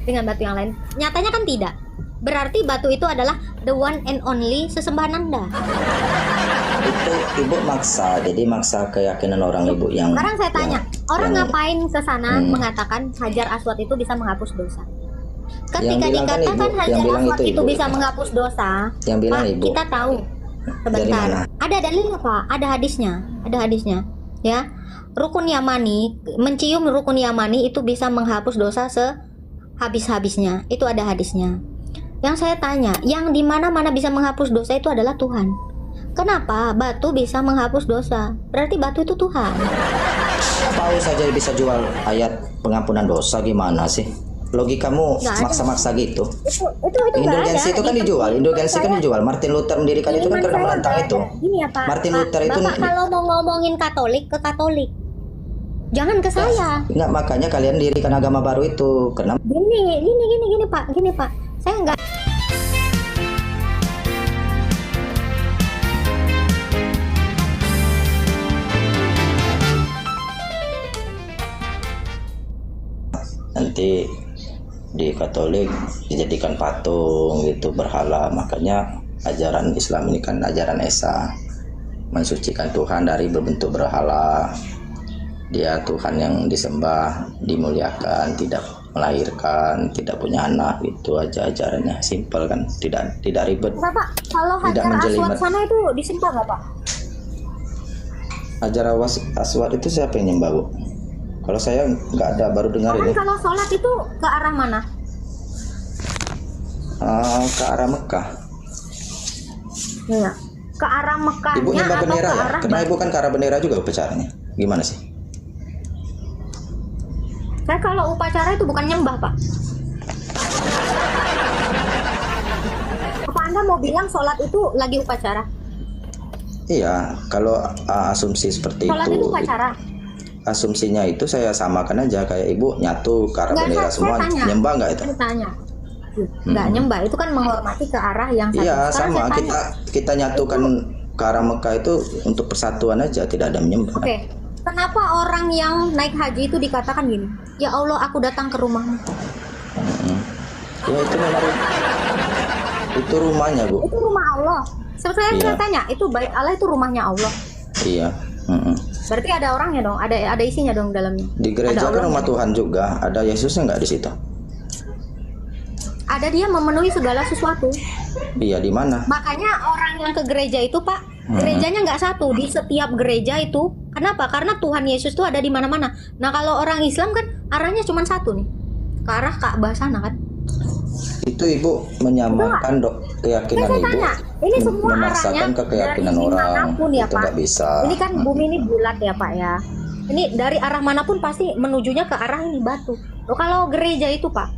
dengan batu yang lain? Nyatanya kan tidak. Berarti batu itu adalah the one and only sesembahan Anda. Itu ibu maksa, jadi maksa keyakinan orang ibu yang. Sekarang saya tanya, orang yang, ngapain ke sana mengatakan Hajar Aswad itu bisa menghapus dosa? Ketika kan dikatakan ibu, Hajar Aswad itu bisa ibu. menghapus dosa, Yang bilang Pak, ibu. kita tahu. Sebentar. Ada dalilnya, Pak. Ada hadisnya. Ya. Rukun Yamani, mencium rukun Yamani itu bisa menghapus dosa sehabis-habisnya. Itu ada hadisnya. Yang saya tanya, yang di mana-mana bisa menghapus dosa itu adalah Tuhan. Kenapa batu bisa menghapus dosa? Berarti batu itu Tuhan. Tahu saja bisa jual ayat pengampunan dosa, gimana sih? Logikamu maksa-maksa gitu. Itu Indulgensi itu kan dijual. Indulgensi kan dijual. Martin Luther mendirikan itu kan karena menentang itu. Gini ya, Pak. Martin Luther itu. Bapak kalau mau ngomongin Katolik ke Katolik, jangan ke saya. Enggak, makanya kalian dirikan agama baru itu. Kenapa? Gini Pak. Saya enggak. Nanti di Katolik dijadikan patung gitu, berhala. Makanya ajaran Islam ini kan ajaran Esa, mensucikan Tuhan dari berbentuk berhala. Dia Tuhan yang disembah, dimuliakan, tidak melahirkan, tidak punya anak, itu aja ajarannya. Simpel kan, tidak ribet. Bapak, kalau Hajar Aswad sana itu disembah nggak, Pak? Hajar Aswad itu siapa yang nyembah, Bu? Kalau saya nggak ada, baru dengar ini. Kalau sholat itu ke arah mana? Ke arah Mekah. Iya. Ke arah Mekahnya. Ibu nyembah atau bendera ke ya? arah Karena ibu kan ke arah bendera juga upacaranya. Gimana sih? Saya kalau upacara itu bukan nyembah, Pak. Apa Anda mau bilang sholat itu lagi upacara? Iya, kalau asumsi seperti sholat itu. Sholat itu upacara. Asumsinya itu saya samakan aja kayak ibu nyatu ke arah bendera semua, nyembah nggak itu? Saya tanya. Nggak nyembah, itu kan menghormati ke arah yang satu. Iya, sama, kita nyatukan ke arah Mekah itu untuk persatuan aja, tidak ada menyembah. Oke. Kenapa orang yang naik haji itu dikatakan gini? Ya Allah, aku datang ke rumahmu. Ya itu memang itu rumahnya, Bu. Itu rumah Allah. Sebenarnya saya tanya, itu bait Allah itu rumahnya Allah. Iya. Berarti ada orangnya dong, ada isinya dong dalamnya. Di gereja kan rumah Tuhan juga, ada Yesusnya nggak di situ? Ada, dia memenuhi segala sesuatu. Iya, di mana? Makanya orang yang ke gereja itu, Pak, gerejanya nggak satu di setiap gereja itu. Kenapa? Karena Tuhan Yesus itu ada di mana-mana. Nah, kalau orang Islam kan arahnya cuma satu nih, ke arah Ka'bah sana kan. Itu ibu menyamakan keyakinan ibu. Tanya, ini semua memaksakan ke keyakinan orang ya, itu Pak. nggak bisa. Ini kan bumi ini bulat ya, Pak ya. Ini dari arah manapun pasti menujunya ke arah ini batu. Loh, kalau gereja itu, Pak,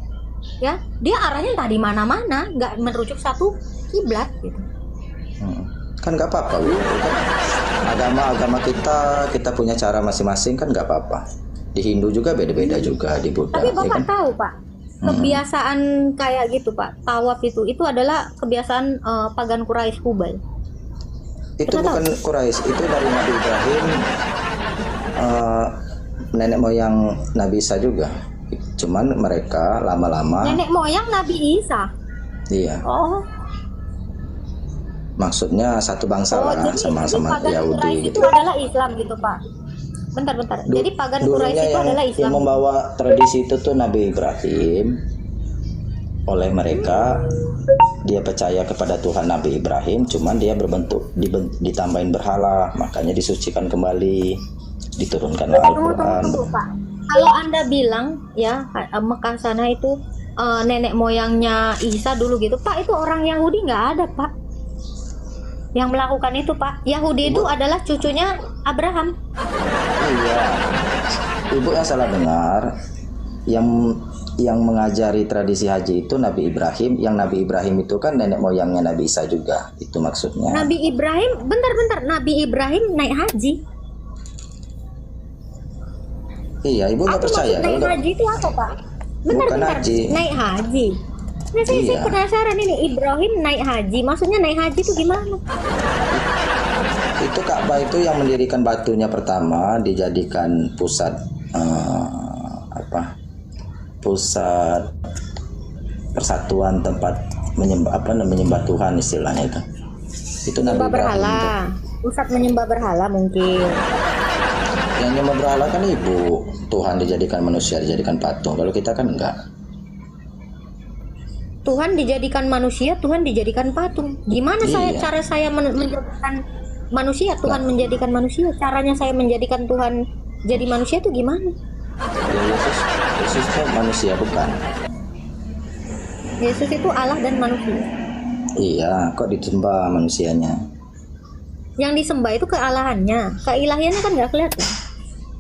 ya dia arahnya entah di mana-mana, nggak merujuk satu kiblat gitu. Kan nggak apa-apa, Bu. Agama kita punya cara masing-masing, kan nggak apa-apa. Di Hindu juga beda-beda juga, di Buddha. Tapi Bapak ya kan? tahu, Pak, kebiasaan kayak gitu, Pak, tawaf itu adalah kebiasaan pagan Quraisy Hubal. Itu bukan Quraisy, itu dari Nabi Ibrahim, nenek moyang Nabi Isa juga. Cuman mereka lama-lama. Nenek moyang Nabi Isa. Iya. Oh. Maksudnya satu bangsa lah, sama-sama Yahudi gitu. Itu adalah Islam gitu, Pak. Bentar. Jadi pagan Quraisy itu adalah Islam. Yang membawa tradisi itu tuh Nabi Ibrahim. Oleh mereka dia percaya kepada Tuhan Nabi Ibrahim, cuman dia berbentuk ditambahin berhala, makanya disucikan kembali, diturunkan Al-Qur'an. Tunggu, Pak. Kalau Anda bilang ya Mekah sana itu nenek moyangnya Isa dulu gitu, Pak, itu orang Yahudi nggak ada, Pak, yang melakukan itu, Pak. Yahudi itu adalah cucunya Abraham. Iya, ibu yang salah dengar. Yang mengajari tradisi haji itu Nabi Ibrahim. Yang Nabi Ibrahim itu kan nenek moyangnya Nabi Isa juga, itu maksudnya. Nabi Ibrahim, bentar, Nabi Ibrahim naik haji. Iya, ibu nggak percaya. Naik haji itu apa, Pak? Bukan haji. Naik haji. Nah, saya penasaran ini, Ibrahim naik haji. Maksudnya naik haji itu gimana? Itu Ka'bah itu yang mendirikan batunya pertama, dijadikan pusat pusat persatuan tempat menyembah Tuhan istilahnya itu. Itu Nabi Menyembah Ibrahim itu. berhala. Pusat menyembah berhala mungkin. Yang nyembah berhala kan ibu, Tuhan dijadikan manusia, dijadikan patung. Kalau kita kan enggak. Tuhan dijadikan manusia, Tuhan dijadikan patung. Gimana Iya. cara saya menjadikan manusia, Tuhan menjadikan manusia? Caranya saya menjadikan Tuhan jadi manusia itu gimana? Ya, Yesus kan manusia bukan? Yesus itu Allah dan manusia. Iya, kok disembah manusianya? Yang disembah itu kealahannya, keilahiannya kan nggak kelihatan.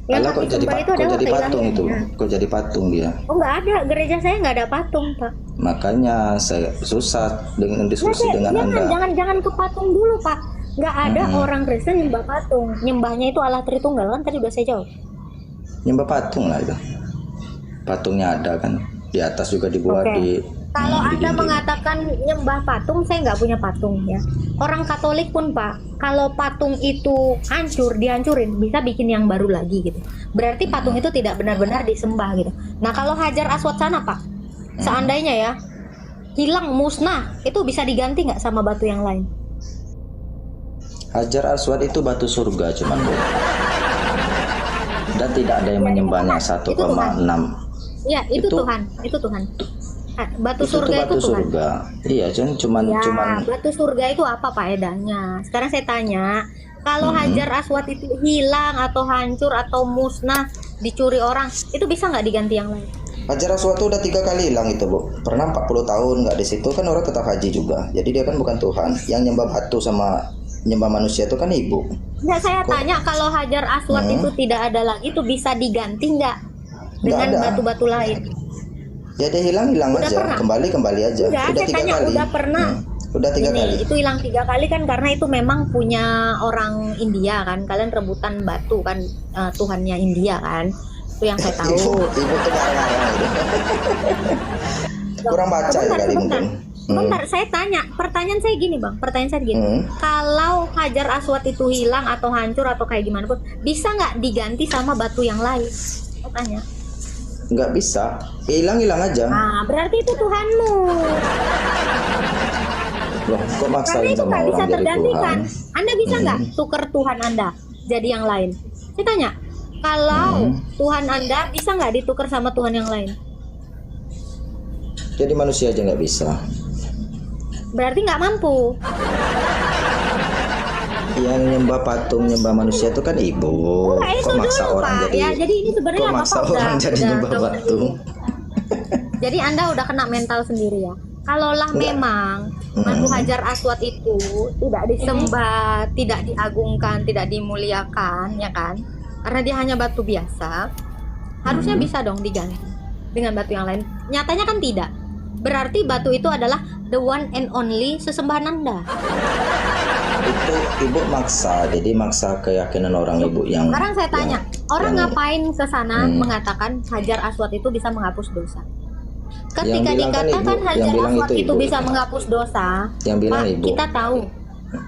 Yang Allah kami sembah itu adalah jadi patung itu? keilahiannya. Kok jadi patung dia? Oh nggak ada, gereja saya nggak ada patung, Pak. Makanya saya susah dengan diskusi dengan Anda. Jangan ke patung dulu, Pak. Nggak ada orang Kristen nyembah patung. Nyembahnya itu Allah Tritunggal kan tadi udah saya jawab. Nyembah patung lah itu. Patungnya ada kan, di atas juga dibuat Oke. di. Kalau di Anda dinding. mengatakan nyembah patung, saya nggak punya patung ya. Orang Katolik pun Pak, kalau patung itu hancur, dihancurin, bisa bikin yang baru lagi gitu. Berarti patung itu tidak benar-benar disembah gitu. Nah kalau Hajar Aswad sana Pak, seandainya ya hilang, musnah, itu bisa diganti nggak sama batu yang lain? Hajar Aswad itu batu surga cuman Bu. Dan tidak ada yang menyembahnya 1,6. Ya itu Itu- Tuhan, itu Tuhan. Batu Itu tuh surga batu itu Tuhan. surga. Iya, cuman Ya, batu surga itu apa faedahnya? Sekarang saya tanya, kalau Hajar Aswad itu hilang atau hancur atau musnah, dicuri orang, itu bisa nggak diganti yang lain? Hajar Aswad itu udah 3 kali hilang itu Bu. Pernah 40 tahun nggak di situ kan orang tetap haji juga. Jadi dia kan bukan Tuhan. Yang nyembah batu sama nyembah manusia itu kan ibu. Nggak, saya tanya kalau Hajar Aswad itu tidak ada lagi, itu bisa diganti nggak dengan ada. batu-batu lain? Ya dia hilang Udah aja. pernah? Kembali aja. Enggak, Udah saya 3 tanya, kali. udah pernah? Udah 3 Ini, kali. itu hilang 3 kali kan karena itu memang punya orang India kan. Kalian rebutan batu kan, Tuhannya India kan. Itu yang saya tahu. Ibu tuh marah-marah gitu. Kurang baca ya kali mungkin. Sebentar, saya tanya. Pertanyaan saya gini, Bang. Pertanyaan saya gini. Kalau Hajar Aswad itu hilang atau hancur atau kayak gimana pun, bisa nggak diganti sama batu yang lain? Saya tanya. Nggak bisa. Hilang aja. Nah, berarti itu Tuhanmu. Loh, kok Karena maksain itu sama nggak bisa orang jadi tergantikan. Tuhan? Anda bisa nggak tuker Tuhan Anda jadi yang lain? Saya tanya. Kalau Tuhan Anda bisa nggak ditukar sama Tuhan yang lain? Jadi manusia aja nggak bisa. Berarti nggak mampu. Yang nyembah patung, nyembah manusia itu kan ibu. Enggak, itu Kok maksa dulu, orang Pak. jadi? Ya, jadi ini sebenarnya Kok maksa Bapak orang jadi nyembah tahu batu? Jadi Anda udah kena mental sendiri ya. Kalaulah memang batu Hajar Aswad itu tidak disembah, tidak diagungkan, tidak dimuliakan, ya kan? Karena dia hanya batu biasa, harusnya bisa dong diganti dengan batu yang lain. Nyatanya kan tidak. Berarti batu itu adalah the one and only sesembahan Anda. Itu ibu maksa, jadi maksa keyakinan orang ibu yang. Sekarang saya tanya, orang yang- ngapain ke sana mengatakan Hajar Aswad itu bisa menghapus dosa? Ketika Yang bilang kan dikatakan ibu, Hajar yang bilang Aswad itu itu ibu. bisa menghapus dosa, Yang bilang Pak, ibu. kita tahu.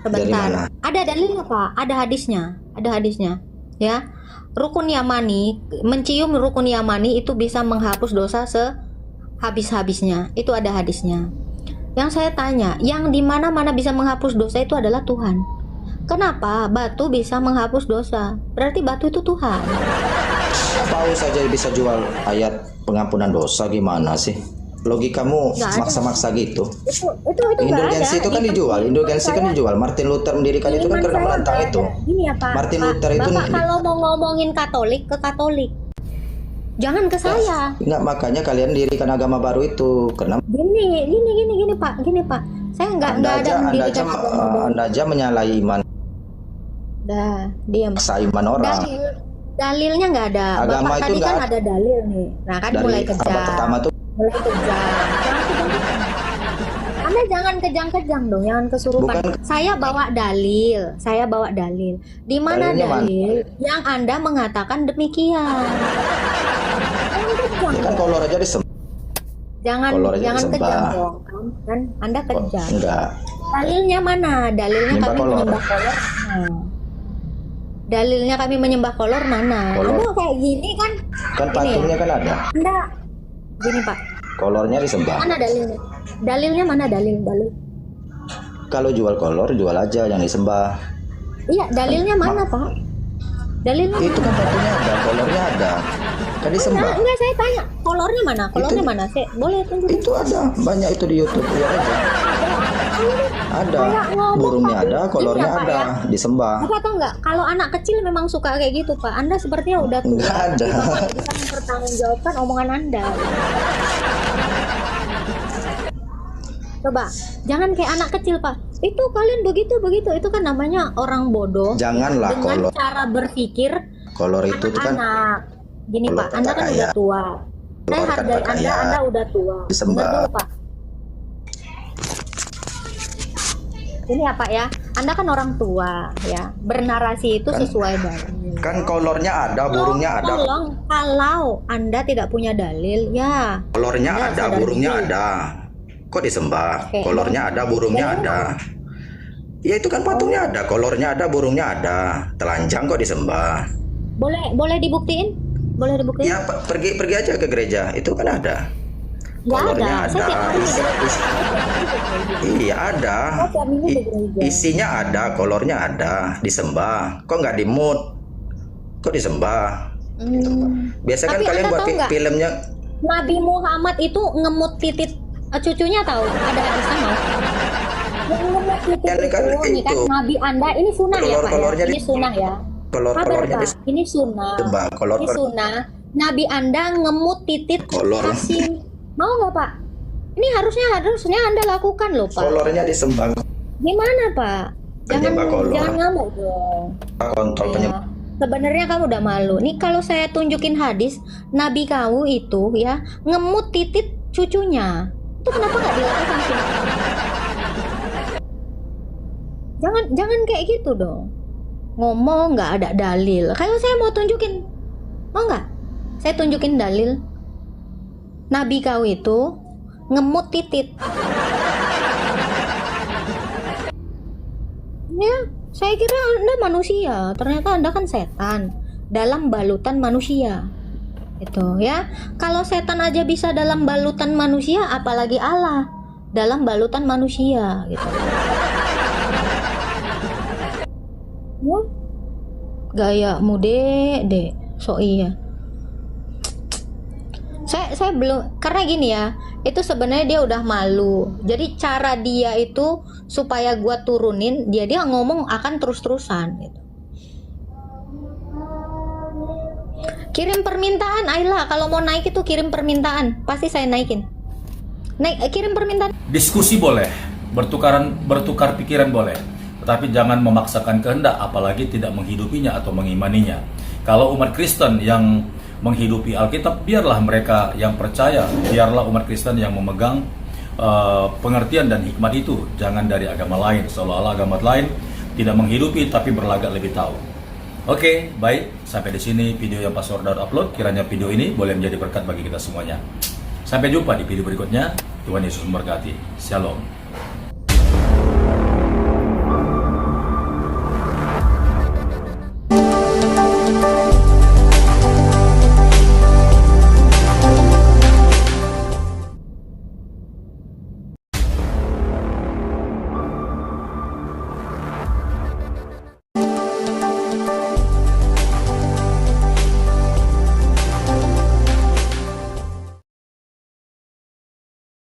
Dari mana? Sebentar. Ada dalilnya, Pak. Ada hadisnya. Ya. Rukun Yamani, mencium rukun Yamani itu bisa menghapus dosa sehabis-habisnya. Itu ada hadisnya. Yang saya tanya, yang di mana-mana bisa menghapus dosa itu adalah Tuhan. Kenapa batu bisa menghapus dosa? Berarti batu itu Tuhan. Paus saja bisa jual ayat pengampunan dosa, gimana sih? Logikamu Nggak ada. maksa-maksa gitu. Itu nggak Indulgensi ada. itu kan Di dijual, iman indulgensi kan saya- dijual. Martin Luther mendirikan itu kan iman karena saya menentang nggak itu. ada. Gini ya Pak. Martin Pak, Luther itu Bapak kalau mau ngomongin Katolik ke Katolik, jangan ke saya. Enggak, makanya kalian dirikan agama baru itu karena Gini Pak. Saya nggak ada mendirikan agama baru. Anda aja menyalahi iman, Dah, diam. maksa iman orang. Dalilnya nggak ada. Agama Bapak itu tadi kan nggak ada dalil nih. Nah kan Dari mulai abad kejam. pertama tuh Mulai kejam. Jangan kejam-kejam. Anda jangan kejang-kejang dong, jangan kesurupan. Bukan- Saya bawa dalil. Di mana Dalilnya mana? dalil yang Anda mengatakan demikian? Jangan kejang. ya kan kolor aja disembah. Jangan kolor aja jangan disembah. kejam dong. Kan Anda kejam. Enggak. Dalilnya mana? Dalilnya Menyembah kami kolor. menyembah kolor. Dalilnya kami menyembah kolor mana? Kolor. Anda kayak gini kan? Kan Ini ya. patungnya kan ada. Anda gini Pak. kolornya disembah. Mana dalilnya? Dalilnya mana dalil? Kalau jual kolor, jual aja yang disembah. Iya, dalilnya mana, Pak? Dalilnya Itu kan patungnya ada, kolornya ada. Kan disembah. enggak, saya tanya, kolornya mana? Kolornya mana? Saya boleh tunjukin. Itu ada, banyak itu di YouTube, lihat aja. Ada, Kayak ngomong, burungnya Pak. ada, kolornya Ini ya, Pak, ada, ya. disembah. Bapak tahu nggak, kalau anak kecil memang suka kayak gitu, Pak. Anda sepertinya udah tua. Nggak ada. Jadi Bapak bisa mempertanggungjawabkan omongan Anda. Coba, jangan kayak anak kecil, Pak. Itu kalian begitu. Itu kan namanya orang bodoh. Janganlah Dengan kolor. cara berpikir Kolor itu tuh kan anak. Gini, kolor Pak, Anda kata kan kaya. udah tua. Saya Kolor hargai kata kaya. Anda udah tua. Disembah. Dengar dulu, Pak. Ini apa ya? Anda kan orang tua, ya. Bernarasi itu Kan- sesuai dalil. kan kolornya ada, burungnya ada. Tolong, kalau Anda tidak punya dalil, ya. Kolornya Anda ada, sadar burungnya diri. ada. Kok disembah? Oke. Kolornya ada, burungnya Dalilnya ada. Ya itu kan patungnya ada, kolornya ada, burungnya ada. Telanjang kok disembah. Boleh dibuktiin? Boleh dibuktiin? Ya pergi aja ke gereja, itu kan ada. Nggak Kolornya ada. Saya ada. tiap hari di gereja. Iya ada. Saya tiap minggu di gereja. Isinya ada, kolornya ada, disembah. Kok nggak dimut? Kok disembah? Biasa kan Tapi kalian Anda buat tahu nggak? filmnya. Nabi Muhammad itu ngemut titit cucunya, tahu? Ada hadisnya mau? Ngemut titit Ya, kan nih kan itu. Nabi Anda ini sunnah ya, Pak, ya? Kolor-kolornya Ini sunnah ya. Kolornya Pak, ini sunnah. disembah. Kolor Ini sunnah. Nabi Anda ngemut titit Kolor. Hasim. Mau nggak, Pak? Ini harusnya Anda lakukan loh, Pak. kolornya disembah. Gimana, Pak? Penyembah kolor. Jangan ngamuk dong. Kontrol Ya. penyembah. Sebenarnya kamu udah malu. Nih kalau saya tunjukin hadis Nabi kamu itu ya ngemut titit cucunya. Itu kenapa nggak dilakukan sih? Jangan kayak gitu dong. Ngomong nggak ada dalil. Kalau saya mau tunjukin, mau nggak? Saya tunjukin dalil. Nabi kau itu ngemut titit. Ya, saya kira Anda manusia, ternyata Anda kan setan dalam balutan manusia. Itu ya. Kalau setan aja bisa dalam balutan manusia, apalagi Allah dalam balutan manusia gitu. Ya. Gayamu dek, so iya. Saya belum, karena gini ya, itu sebenarnya dia udah malu. Jadi cara dia itu supaya gua turunin, dia ngomong akan terus-terusan gitu. Kirim permintaan, Ayla, kalau mau naik itu kirim permintaan, pasti saya naikin. Kirim permintaan. Diskusi boleh, bertukar pikiran boleh, tetapi jangan memaksakan kehendak, apalagi tidak menghidupinya atau mengimaninya. Kalau umat Kristen yang menghidupi Alkitab, biarlah mereka yang percaya, biarlah umat Kristen yang memegang pengertian dan hikmat itu, jangan dari agama lain, seolah-olah agama lain tidak menghidupi tapi berlagak lebih tahu. Oke, baik, sampai di sini video yang Pastor Daud upload. Kiranya video ini boleh menjadi berkat bagi kita semuanya. Sampai jumpa di video berikutnya. Tuhan Yesus memberkati. Shalom.